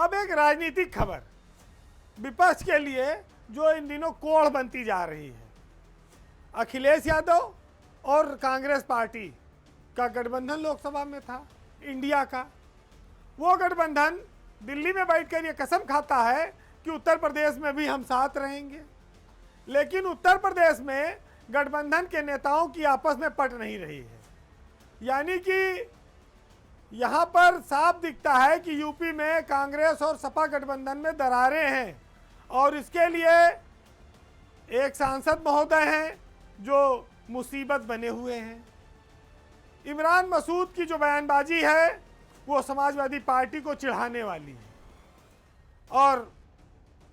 अब एक राजनीतिक खबर विपक्ष के लिए जो इन दिनों कोढ़ बनती जा रही है। अखिलेश यादव और कांग्रेस पार्टी का गठबंधन लोकसभा में था इंडिया का। वो गठबंधन दिल्ली में बैठकर ये कसम खाता है कि उत्तर प्रदेश में भी हम साथ रहेंगे, लेकिन उत्तर प्रदेश में गठबंधन के नेताओं की आपस में पट नहीं रही है। यानी कि यहाँ पर साफ दिखता है कि यूपी में कांग्रेस और सपा गठबंधन में दरारें हैं और इसके लिए एक सांसद महोदय हैं जो मुसीबत बने हुए हैं। इमरान मसूद की जो बयानबाजी है वो समाजवादी पार्टी को चिढ़ाने वाली है और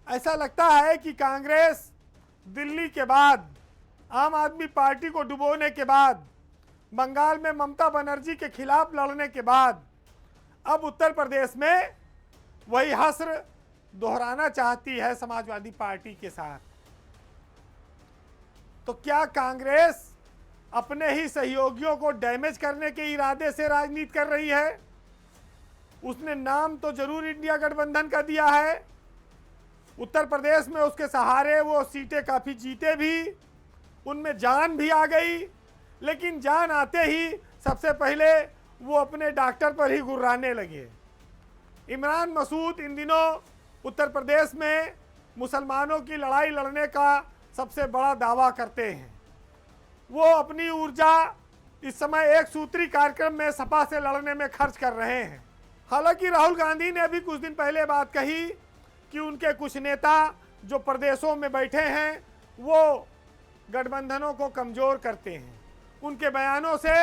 ऐसा लगता है कि कांग्रेस दिल्ली के बाद, आम आदमी पार्टी को डुबोने के बाद, बंगाल में ममता बनर्जी के खिलाफ लड़ने के बाद अब उत्तर प्रदेश में वही हस्र दोहराना चाहती है समाजवादी पार्टी के साथ। तो क्या कांग्रेस अपने ही सहयोगियों को डैमेज करने के इरादे से राजनीति कर रही है? उसने नाम तो जरूर इंडिया गठबंधन का दिया है, उत्तर प्रदेश में उसके सहारे वो सीटें काफ़ी जीते भी, उनमें जान भी आ गई, लेकिन जान आते ही सबसे पहले वो अपने डॉक्टर पर ही गुर्राने लगे। इमरान मसूद इन दिनों उत्तर प्रदेश में मुसलमानों की लड़ाई लड़ने का सबसे बड़ा दावा करते हैं। वो अपनी ऊर्जा इस समय एक सूत्री कार्यक्रम में सपा से लड़ने में खर्च कर रहे हैं। हालांकि राहुल गांधी ने अभी कुछ दिन पहले बात कही कि उनके कुछ नेता जो प्रदेशों में बैठे हैं वो गठबंधनों को कमज़ोर करते हैं। उनके बयानों से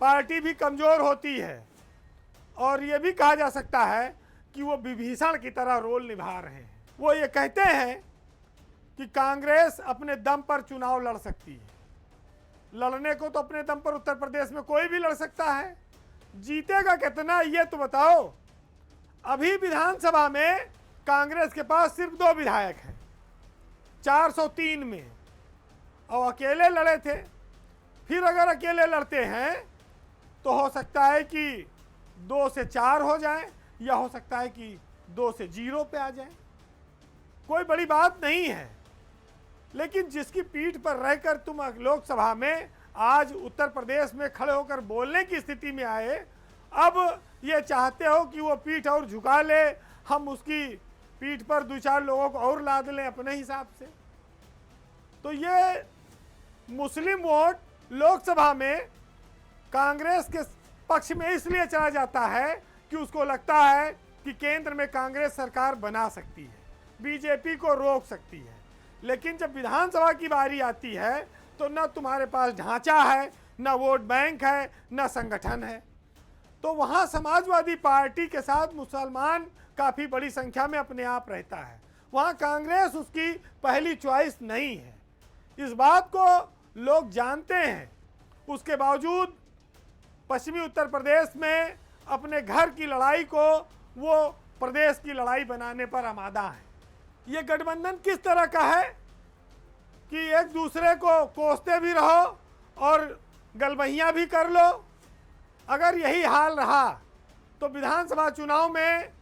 पार्टी भी कमज़ोर होती है और ये भी कहा जा सकता है कि वो विभीषण की तरह रोल निभा रहे हैं। वो ये कहते हैं कि कांग्रेस अपने दम पर चुनाव लड़ सकती है। लड़ने को तो अपने दम पर उत्तर प्रदेश में कोई भी लड़ सकता है, जीतेगा कितना ये तो बताओ। अभी विधानसभा में कांग्रेस के पास सिर्फ 2 विधायक हैं 403 में, और अकेले लड़े थे। फिर अगर अकेले लड़ते हैं तो हो सकता है कि 2 से 4 हो जाए या हो सकता है कि 2 से 0 पे आ जाए। कोई बड़ी बात नहीं है, लेकिन जिसकी पीठ पर रहकर तुम लोकसभा में आज उत्तर प्रदेश में खड़े होकर बोलने की स्थिति में आए, अब ये चाहते हो कि वो पीठ और झुका ले, हम उसकी पीठ पर 2-4 लोगों को और लाद लें अपने हिसाब से। तो ये मुस्लिम वोट लोकसभा में कांग्रेस के पक्ष में इसलिए चला जाता है कि उसको लगता है कि केंद्र में कांग्रेस सरकार बना सकती है, बीजेपी को रोक सकती है। लेकिन जब विधानसभा की बारी आती है तो न तुम्हारे पास ढांचा है, न वोट बैंक है, न संगठन है। तो वहाँ समाजवादी पार्टी के साथ मुसलमान काफ़ी बड़ी संख्या में अपने आप रहता है। वहाँ कांग्रेस उसकी पहली चॉइस नहीं है, इस बात को लोग जानते हैं। उसके बावजूद पश्चिमी उत्तर प्रदेश में अपने घर की लड़ाई को वो प्रदेश की लड़ाई बनाने पर आमादा है। ये गठबंधन किस तरह का है कि एक दूसरे को कोसते भी रहो और गलबहियाँ भी कर लो। अगर यही हाल रहा तो विधानसभा चुनाव में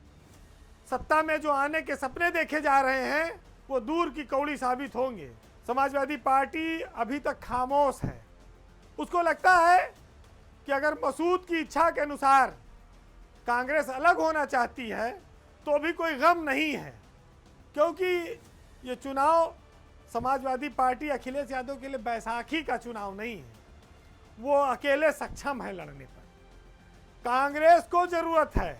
सत्ता में जो आने के सपने देखे जा रहे हैं वो दूर की कौड़ी साबित होंगे। समाजवादी पार्टी अभी तक खामोश है। उसको लगता है कि अगर मसूद की इच्छा के अनुसार कांग्रेस अलग होना चाहती है तो भी कोई गम नहीं है, क्योंकि ये चुनाव समाजवादी पार्टी अखिलेश यादव के लिए बैसाखी का चुनाव नहीं है। वो अकेले सक्षम है लड़ने पर। कांग्रेस को ज़रूरत है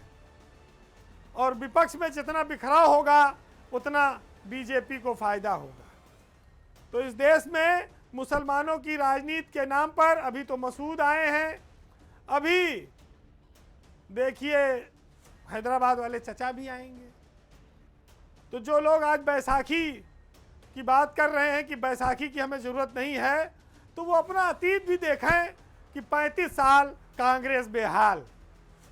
और विपक्ष में जितना बिखराव होगा उतना बीजेपी को फ़ायदा होगा। तो इस देश में मुसलमानों की राजनीति के नाम पर अभी तो मसूद आए हैं, अभी देखिए हैदराबाद वाले चचा भी आएंगे। तो जो लोग आज बैसाखी की बात कर रहे हैं कि बैसाखी की हमें ज़रूरत नहीं है, तो वो अपना अतीत भी देखें कि 35 साल कांग्रेस बेहाल।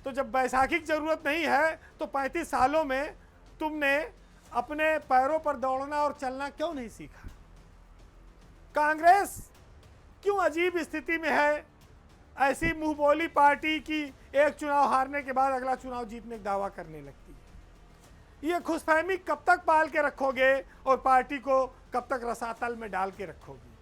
तो जब बैसाखी की ज़रूरत नहीं है तो 35 सालों में तुमने अपने पैरों पर दौड़ना और चलना क्यों नहीं सीखा? कांग्रेस क्यों अजीब स्थिति में है? ऐसी मुंहबोली पार्टी की एक चुनाव हारने के बाद अगला चुनाव जीतने का दावा करने लगती है। ये खुशफहमी कब तक पाल के रखोगे और पार्टी को कब तक रसातल में डाल के रखोगे?